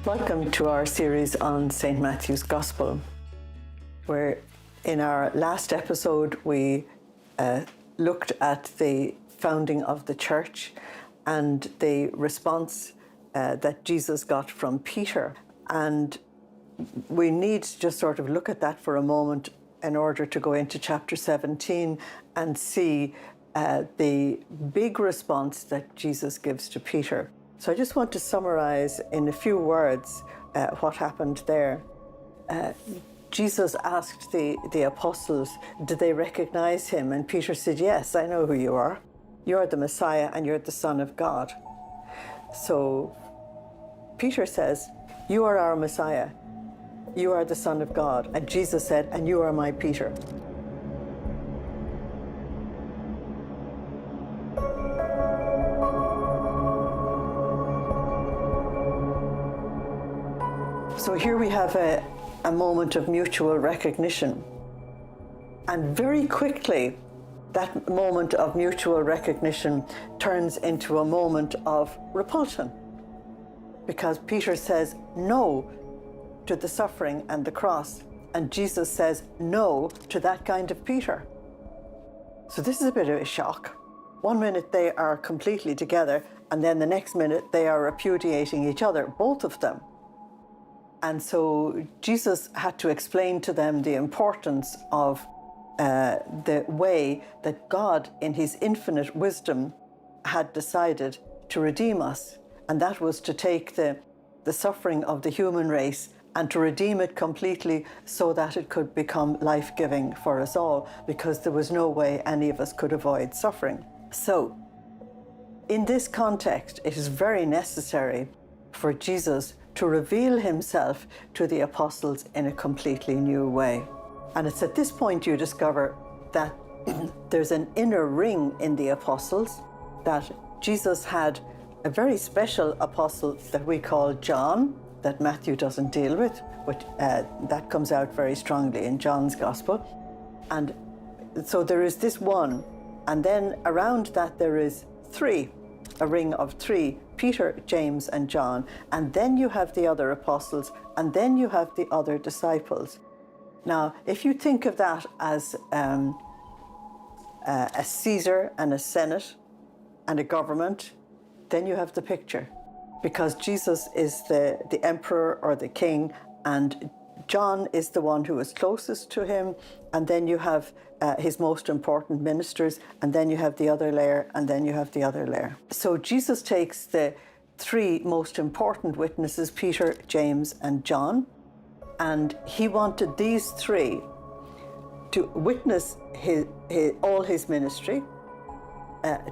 Welcome to our series on St. Matthew's Gospel, where in our last episode we looked at the founding of the church and the response that Jesus got from Peter. And we need to just sort of look at that for a moment in order to go into chapter 17 and see the big response that Jesus gives to Peter. So I just want to summarize in a few words what happened there. Jesus asked the apostles, did they recognize him? And Peter said, yes, I know who you are. You're the Messiah and you're the Son of God. So Peter says, you are our Messiah. You are the Son of God. And Jesus said, and you are my Peter. So here we have a moment of mutual recognition. And very quickly, that moment of mutual recognition turns into a moment of repulsion. Because Peter says no to the suffering and the cross. And Jesus says no to that kind of Peter. So this is a bit of a shock. One minute they are completely together, and then the next minute they are repudiating each other, both of them. And so Jesus had to explain to them the importance of the way that God, in his infinite wisdom, had decided to redeem us. And that was to take the suffering of the human race and to redeem it completely so that it could become life-giving for us all, because there was no way any of us could avoid suffering. So, in this context, it is very necessary for Jesus to reveal himself to the apostles in a completely new way. And it's at this point you discover that there's an inner ring in the apostles, that Jesus had a very special apostle that we call John, that Matthew doesn't deal with, but that comes out very strongly in John's Gospel. And so there is this one, and then around that there is three, a ring of three, Peter, James, and John. And then you have the other apostles, and then you have the other disciples. Now, if you think of that as a Caesar and a Senate and a government, then you have the picture. Because Jesus is the emperor or the king, and John is the one who is closest to him, and then you have his most important ministers, and then you have the other layer, and then you have the other layer. So Jesus takes the three most important witnesses, Peter, James, and John, and he wanted these three to witness all his ministry,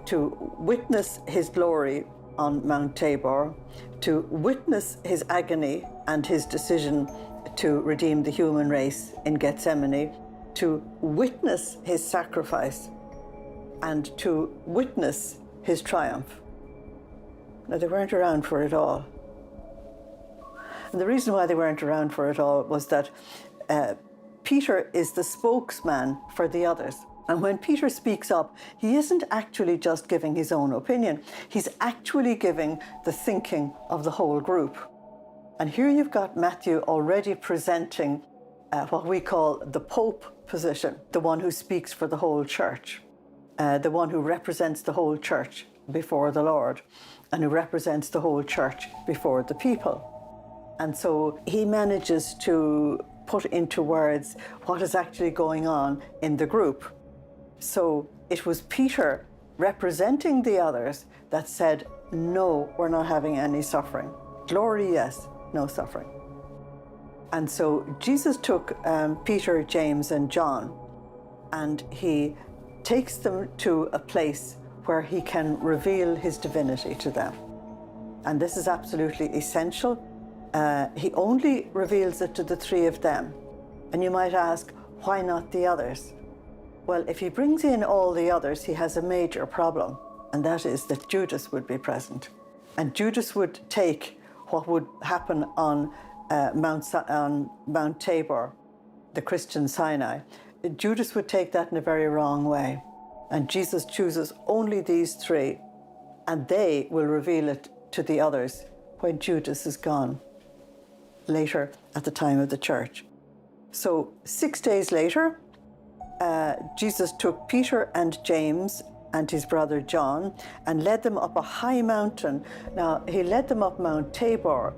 to witness his glory on Mount Tabor, to witness his agony and his decision to redeem the human race in Gethsemane, to witness his sacrifice, and to witness his triumph. Now, they weren't around for it all. And the reason why they weren't around for it all was that Peter is the spokesman for the others. And when Peter speaks up, he isn't actually just giving his own opinion. He's actually giving the thinking of the whole group. And here you've got Matthew already presenting what we call the Pope position, the one who speaks for the whole church, the one who represents the whole church before the Lord, and who represents the whole church before the people. And so he manages to put into words what is actually going on in the group. So it was Peter representing the others that said, no, we're not having any suffering. Glory, yes, no suffering. And so Jesus took Peter, James, and John, and he takes them to a place where he can reveal his divinity to them. And this is absolutely essential. He only reveals it to the three of them. And you might ask, why not the others? Well, if he brings in all the others, he has a major problem, and that is that Judas would be present. And Judas would take what would happen on Mount Tabor, the Christian Sinai. Judas would take that in a very wrong way. And Jesus chooses only these three, and they will reveal it to the others when Judas is gone. later at the time of the church. So 6 days later, Jesus took Peter and James and his brother John and led them up a high mountain. Now, he led them up Mount Tabor.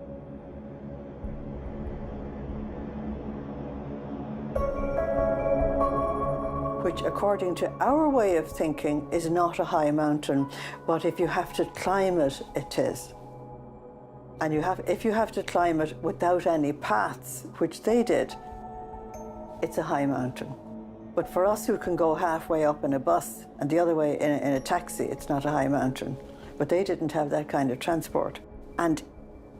Which, according to our way of thinking, is not a high mountain, but if you have to climb it, it is. And if you have to climb it without any paths, which they did, it's a high mountain. But for us who can go halfway up in a bus and the other way in a taxi, it's not a high mountain. But they didn't have that kind of transport. And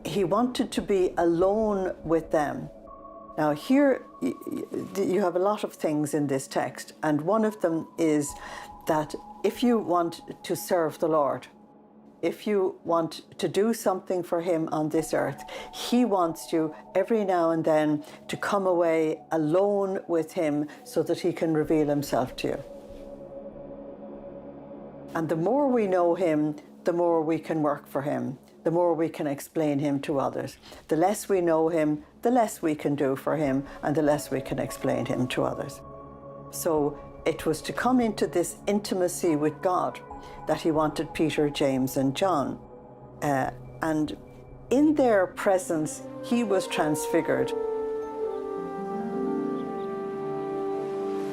he wanted to be alone with them. Now here you have a lot of things in this text, and one of them is that if you want to serve the Lord, if you want to do something for him on this earth, he wants you every now and then to come away alone with him so that he can reveal himself to you. And the more we know him, the more we can work for him, the more we can explain him to others. The less we know him, the less we can do for him, and the less we can explain him to others. So it was to come into this intimacy with God that he wanted Peter, James, and John. And in their presence, he was transfigured.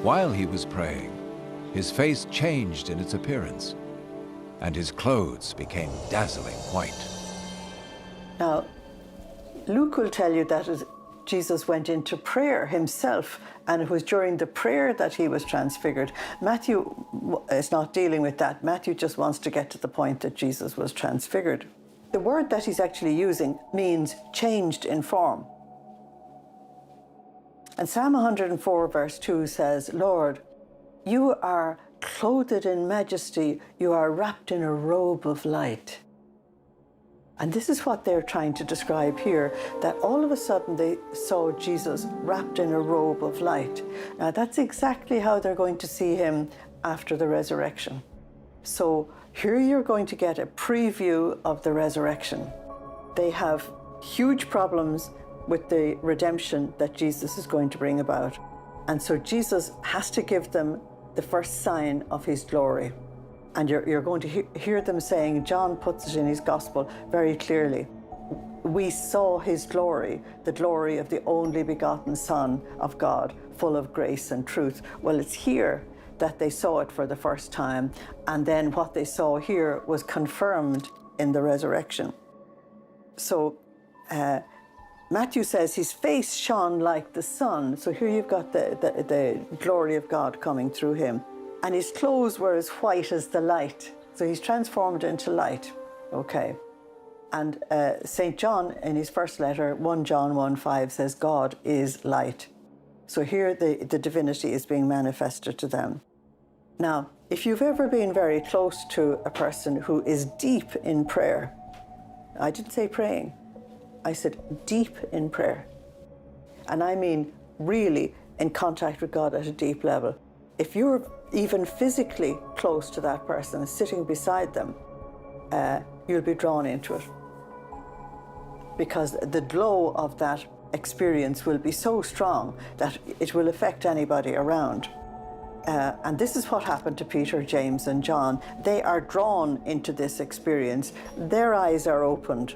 While he was praying, his face changed in its appearance, and his clothes became dazzling white. Now, Luke will tell you that Jesus went into prayer himself, and it was during the prayer that he was transfigured. Matthew is not dealing with that. Matthew just wants to get to the point that Jesus was transfigured. The word that he's actually using means changed in form. And Psalm 104 verse 2 says, "Lord, you are clothed in majesty, you are wrapped in a robe of light." And this is what they're trying to describe here, that all of a sudden they saw Jesus wrapped in a robe of light. Now that's exactly how they're going to see him after the resurrection. So here you're going to get a preview of the resurrection. They have huge problems with the redemption that Jesus is going to bring about. And so Jesus has to give them the first sign of his glory. And you're going to hear them saying, John puts it in his gospel very clearly, we saw his glory, the glory of the only begotten Son of God, full of grace and truth. Well, it's here that they saw it for the first time, and then what they saw here was confirmed in the resurrection. So Matthew says his face shone like the sun. So here you've got the glory of God coming through him. And his clothes were as white as the light. So he's transformed into light. Okay. And St. John, in his first letter, 1 John 1:5, says God is light. So here the divinity is being manifested to them. Now, if you've ever been very close to a person who is deep in prayer, I didn't say praying, I said deep in prayer. And I mean really in contact with God at a deep level. If you're even physically close to that person, sitting beside them, you'll be drawn into it. Because the glow of that experience will be so strong that it will affect anybody around. And this is what happened to Peter, James, and John. They are drawn into this experience. Their eyes are opened,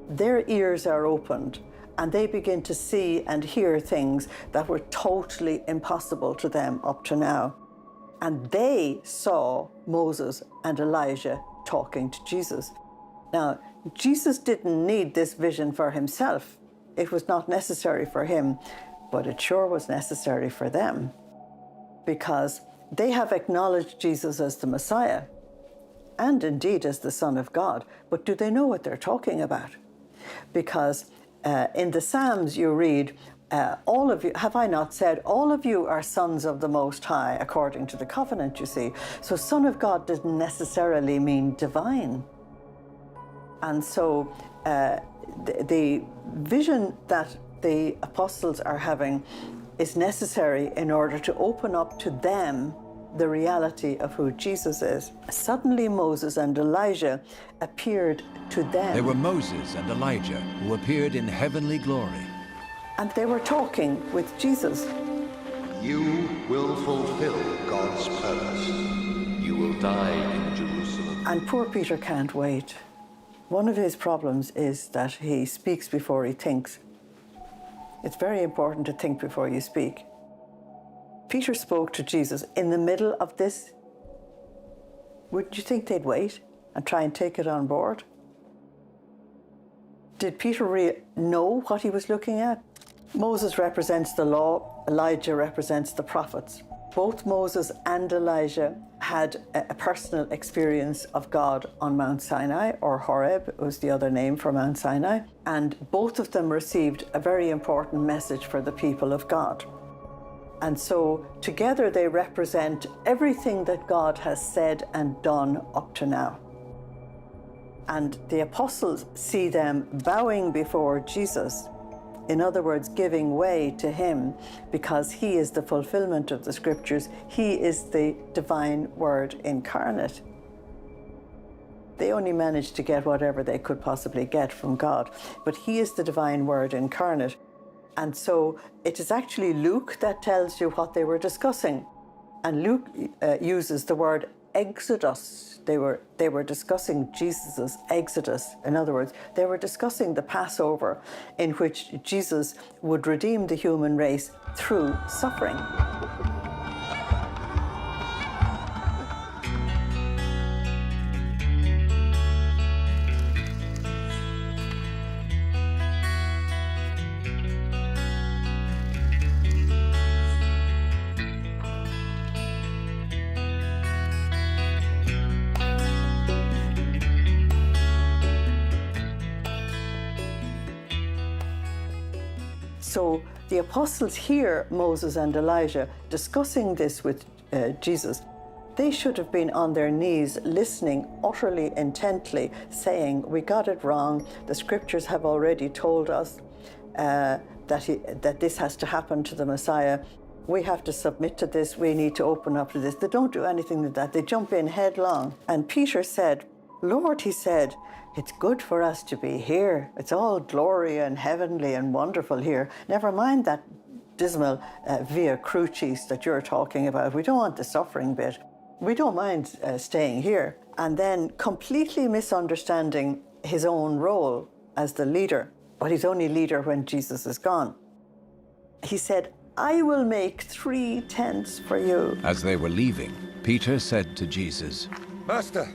their ears are opened, and they begin to see and hear things that were totally impossible to them up to now. And they saw Moses and Elijah talking to Jesus. Now, Jesus didn't need this vision for himself. It was not necessary for him, but it sure was necessary for them, because they have acknowledged Jesus as the Messiah and indeed as the Son of God. But do they know what they're talking about? Because in the Psalms you read, all of you, have I not said, all of you are sons of the Most High, according to the covenant, you see. So Son of God doesn't necessarily mean divine. And so the vision that the apostles are having is necessary in order to open up to them the reality of who Jesus is. Suddenly Moses and Elijah appeared to them. They were Moses and Elijah who appeared in heavenly glory, and they were talking with Jesus. You will fulfill God's purpose. You will die in Jerusalem. And poor Peter can't wait. One of his problems is that he speaks before he thinks. It's very important to think before you speak. Peter spoke to Jesus in the middle of this. Wouldn't you think they'd wait and try and take it on board? Did Peter know what he was looking at? Moses represents the law, Elijah represents the prophets. Both Moses and Elijah had a personal experience of God on Mount Sinai, or Horeb was the other name for Mount Sinai, and both of them received a very important message for the people of God. And so together they represent everything that God has said and done up to now. And the apostles see them bowing before Jesus, in other words, giving way to him, because he is the fulfillment of the scriptures. He is the divine word incarnate. They only managed to get whatever they could possibly get from God, but he is the divine word incarnate. And so it is actually Luke that tells you what they were discussing. And Luke uses the word exodus. They were discussing Jesus' exodus. In other words, they were discussing the Passover in which Jesus would redeem the human race through suffering. So the apostles hear Moses and Elijah discussing this with Jesus. They should have been on their knees listening utterly intently, saying, we got it wrong. The scriptures have already told us that this has to happen to the Messiah. We have to submit to this. We need to open up to this. They don't do anything like that. They jump in headlong. And Peter said, Lord, he said, it's good for us to be here. It's all glory and heavenly and wonderful here. Never mind that dismal via crucis that you're talking about. We don't want the suffering bit. We don't mind staying here. And then completely misunderstanding his own role as the leader. But he's only leader when Jesus is gone. He said, I will make 3 tents for you. As they were leaving, Peter said to Jesus, Master,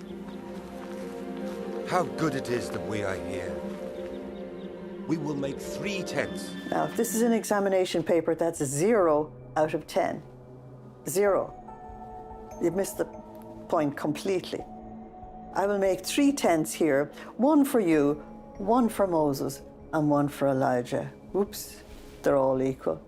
how good it is that we are here. We will make 3 tents. Now, if this is an examination paper, that's a 0 out of 10. 0. You've missed the point completely. I will make 3 tents here, 1 for you, 1 for Moses, and 1 for Elijah. Oops, they're all equal.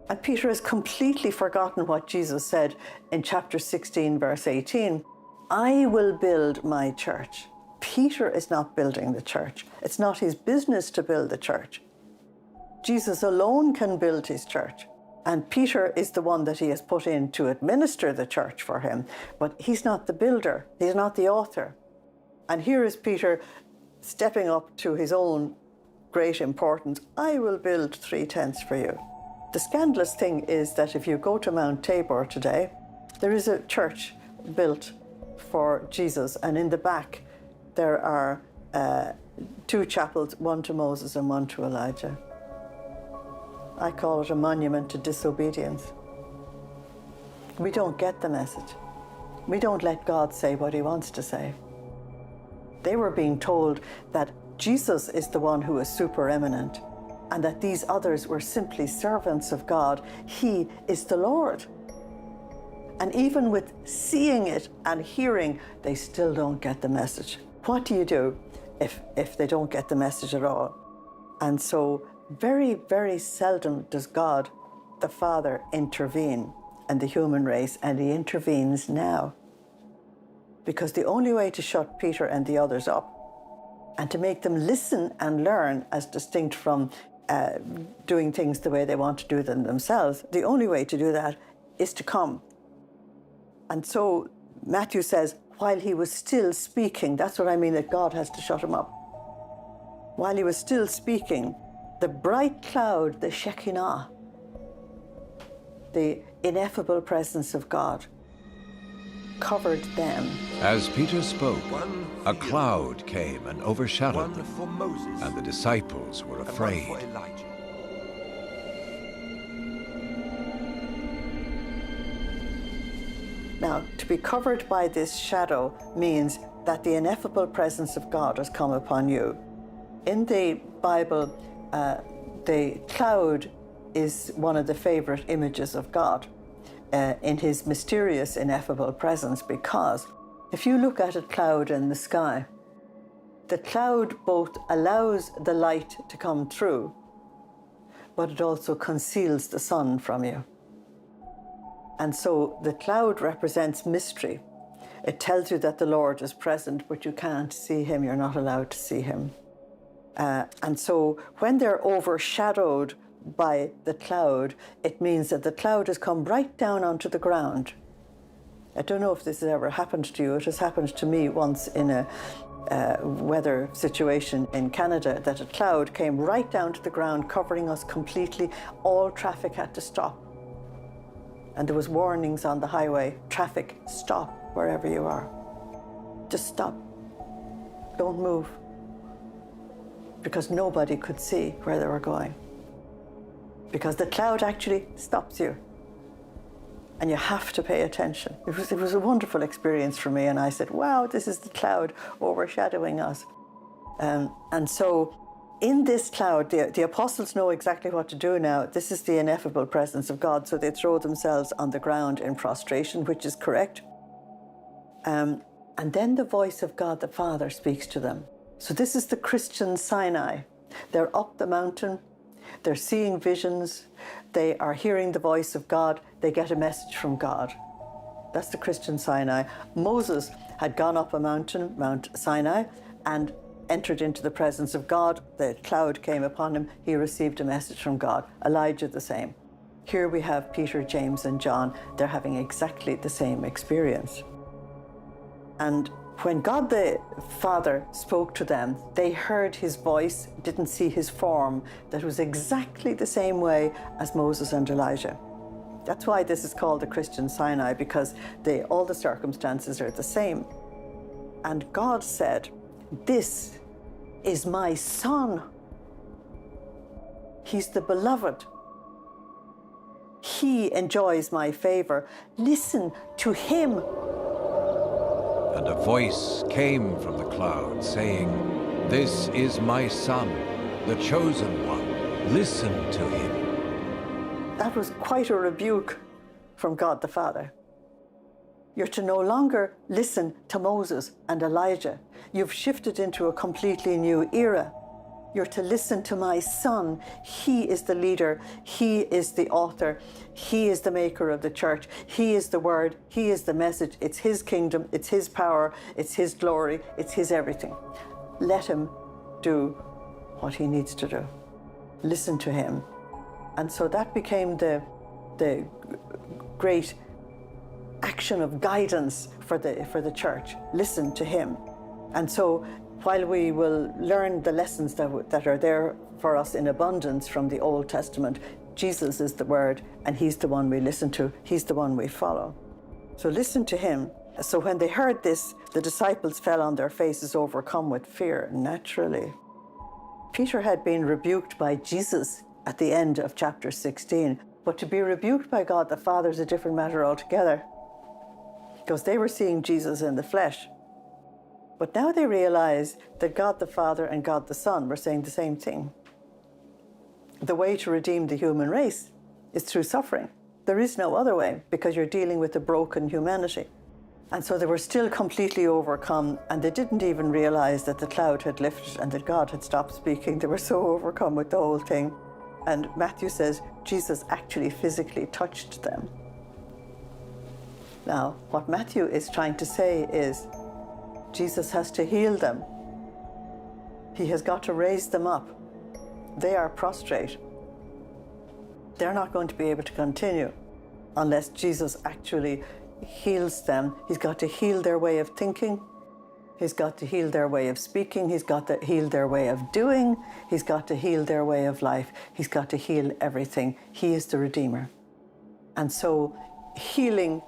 And Peter has completely forgotten what Jesus said in chapter 16, verse 18. I will build my church. Peter is not building the church. It's not his business to build the church. Jesus alone can build his church. And Peter is the one that he has put in to administer the church for him. But he's not the builder. He's not the author. And here is Peter stepping up to his own great importance. I will build 3 tents for you. The scandalous thing is that if you go to Mount Tabor today, there is a church built for Jesus, and in the back there are 2 chapels, 1 to Moses and 1 to Elijah. I call it a monument to disobedience. We don't get the message. We don't let God say what he wants to say. They were being told that Jesus is the one who is supereminent and that these others were simply servants of God. He is the Lord. And even with seeing it and hearing, they still don't get the message. What do you do if they don't get the message at all? And so very, very seldom does God, the Father, intervene in the human race, and he intervenes now. Because the only way to shut Peter and the others up and to make them listen and learn as distinct from doing things the way they want to do them themselves, the only way to do that is to come. And so Matthew says, while he was still speaking, that's what I mean, that God has to shut him up. While he was still speaking, The bright cloud, the Shekinah, the ineffable presence of God, covered them. As Peter spoke, One a for you, cloud came and overshadowed one them, for Moses, and the disciples were and one afraid. for Elijah. Now, to be covered by this shadow means that the ineffable presence of God has come upon you. In the Bible, the cloud is one of the favorite images of God in his mysterious, ineffable presence, because if you look at a cloud in the sky, the cloud both allows the light to come through, but it also conceals the sun from you. And so the cloud represents mystery. It tells you that the Lord is present, but you can't see him, you're not allowed to see him. And so when they're overshadowed by the cloud, it means that the cloud has come right down onto the ground. I don't know if this has ever happened to you. It has happened to me once in a weather situation in Canada, that a cloud came right down to the ground, covering us completely. All traffic had to stop. And there was warnings on the highway, traffic, stop wherever you are. Just stop. Don't move. Because nobody could see where they were going. Because the cloud actually stops you. And you have to pay attention. It was a wonderful experience for me, and I said, wow, this is the cloud overshadowing us. And so in this cloud, the apostles know exactly what to do now. This is the ineffable presence of God, so they throw themselves on the ground in prostration, which is correct. And then the voice of God the Father speaks to them. So this is the Christian Sinai. They're up the mountain, they're seeing visions, they are hearing the voice of God, they get a message from God. That's the Christian Sinai. Moses had gone up a mountain, Mount Sinai, and entered into the presence of God. The cloud came upon him, he received a message from God. Elijah the same. Here we have Peter, James, and John. They're having exactly the same experience. And when God the Father spoke to them, they heard his voice, didn't see his form. That was exactly the same way as Moses and Elijah. That's why this is called the Christian Sinai, because all the circumstances are the same. And God said, "This is my Son. He's the beloved. He enjoys my favor. Listen to him." And a voice came from the cloud, saying, "This is my Son, the chosen one. Listen to him." That was quite a rebuke from God the Father. You're to no longer listen to Moses and Elijah. You've shifted into a completely new era. You're to listen to my Son. He is the leader. He is the author. He is the maker of the church. He is the word. He is the message. It's his kingdom. It's his power. It's his glory. It's his everything. Let him do what he needs to do. Listen to him. And so that became the great action of guidance for the church. Listen to him. And so while we will learn the lessons that are there for us in abundance from the Old Testament, Jesus is the Word, and he's the one we listen to. He's the one we follow. So listen to him. So when they heard this, the disciples fell on their faces, overcome with fear, naturally. Peter had been rebuked by Jesus at the end of chapter 16, but to be rebuked by God the Father is a different matter altogether, because they were seeing Jesus in the flesh. But now they realize that God the Father and God the Son were saying the same thing. The way to redeem the human race is through suffering. There is no other way, because you're dealing with a broken humanity. And so they were still completely overcome, and they didn't even realize that the cloud had lifted and that God had stopped speaking. They were so overcome with the whole thing. And Matthew says Jesus actually physically touched them. Now, what Matthew is trying to say is Jesus has to heal them. He has got to raise them up. They are prostrate. They're not going to be able to continue unless Jesus actually heals them. He's got to heal their way of thinking. He's got to heal their way of speaking. He's got to heal their way of doing. He's got to heal their way of life. He's got to heal everything. He is the Redeemer. And so healing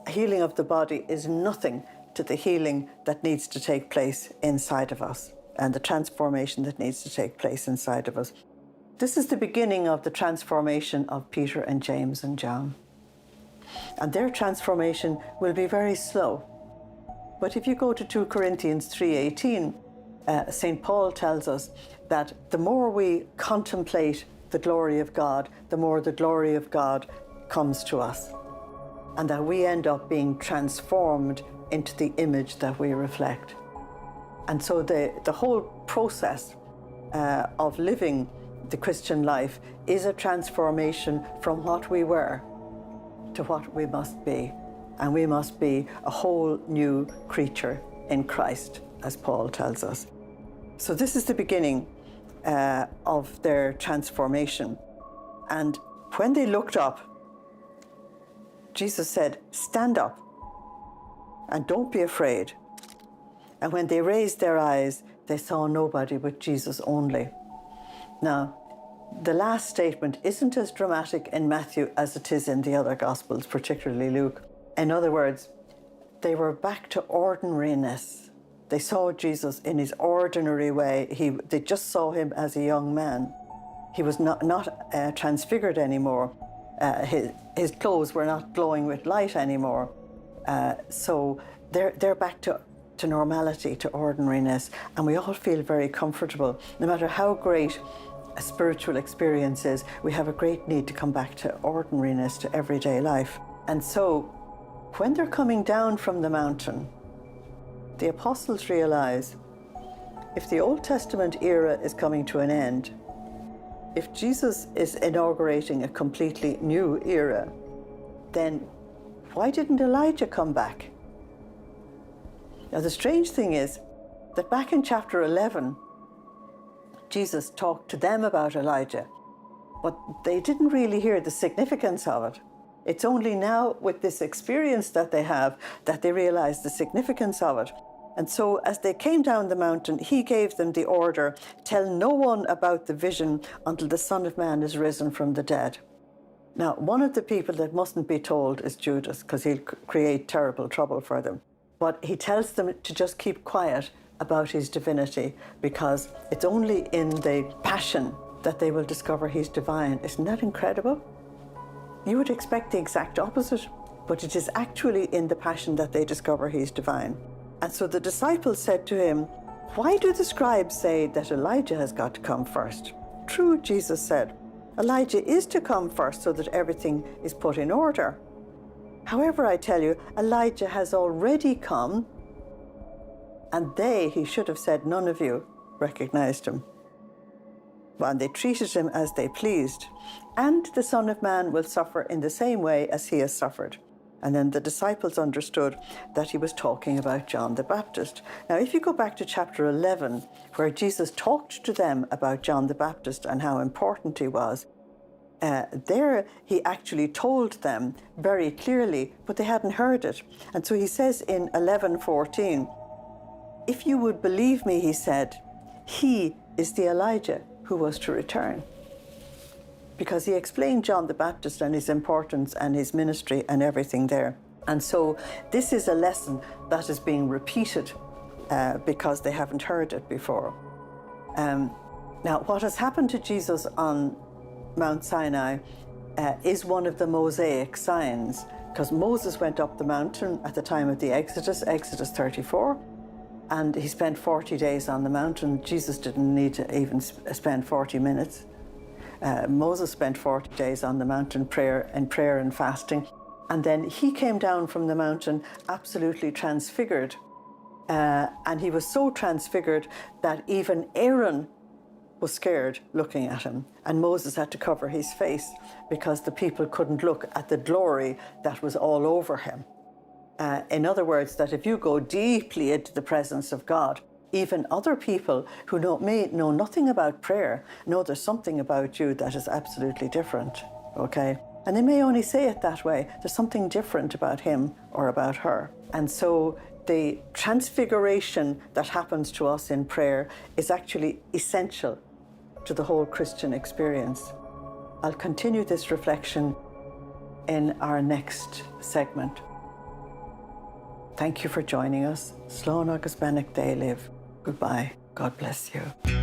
of the body is nothing to the healing that needs to take place inside of us and the transformation that needs to take place inside of us. This is the beginning of the transformation of Peter and James and John. And their transformation will be very slow. But if you go to 2 Corinthians 3:18, St. Paul tells us that the more we contemplate the glory of God, the more the glory of God comes to us, and that we end up being transformed into the image that we reflect. And so the whole process of living the Christian life is a transformation from what we were to what we must be. And we must be a whole new creature in Christ, as Paul tells us. So this is the beginning of their transformation. And when they looked up, Jesus said, "Stand up and don't be afraid." And when they raised their eyes, they saw nobody but Jesus only. Now, the last statement isn't as dramatic in Matthew as it is in the other Gospels, particularly Luke. In other words, they were back to ordinariness. They saw Jesus in his ordinary way. They just saw him as a young man. He was not transfigured anymore. His clothes were not glowing with light anymore. So they're back to normality, to ordinariness. And we all feel very comfortable. No matter how great a spiritual experience is, we have a great need to come back to ordinariness, to everyday life. And so when they're coming down from the mountain, the apostles realize if the Old Testament era is coming to an end, if Jesus is inaugurating a completely new era, then why didn't Elijah come back? Now, the strange thing is that back in chapter 11, Jesus talked to them about Elijah, but they didn't really hear the significance of it. It's only now with this experience that they have that they realize the significance of it. And so as they came down the mountain, he gave them the order, "Tell no one about the vision until the Son of Man is risen from the dead." Now, one of the people that mustn't be told is Judas, because he'll create terrible trouble for them. But he tells them to just keep quiet about his divinity, because it's only in the passion that they will discover he's divine. Isn't that incredible? You would expect the exact opposite, but it is actually in the passion that they discover he's divine. And so the disciples said to him, "Why do the scribes say that Elijah has got to come first?" "True," Jesus said, "Elijah is to come first so that everything is put in order. However, I tell you, Elijah has already come, and he should have said, none of you recognized him. And they treated him as they pleased. And the Son of Man will suffer in the same way as he has suffered." And then the disciples understood that he was talking about John the Baptist. Now, if you go back to chapter 11, where Jesus talked to them about John the Baptist and how important he was, there he actually told them very clearly, but they hadn't heard it. And so he says in 11:14, "If you would believe me," he said, "he is the Elijah who was to return." Because he explained John the Baptist and his importance and his ministry and everything there. And so this is a lesson that is being repeated because they haven't heard it before. Now, what has happened to Jesus on Mount Sinai is one of the Mosaic signs, because Moses went up the mountain at the time of the Exodus 34, and he spent 40 days on the mountain. Jesus didn't need to even spend 40 minutes. Moses spent 40 days on the mountain prayer and fasting. And then he came down from the mountain absolutely transfigured. And he was so transfigured that even Aaron was scared looking at him. And Moses had to cover his face because the people couldn't look at the glory that was all over him. In other words, that if you go deeply into the presence of God, even other people who may know nothing about prayer know there's something about you that is absolutely different, okay? And they may only say it that way. There's something different about him or about her. And so the transfiguration that happens to us in prayer is actually essential to the whole Christian experience. I'll continue this reflection in our next segment. Thank you for joining us. Slán agus Benedict Day live. Goodbye. God bless you.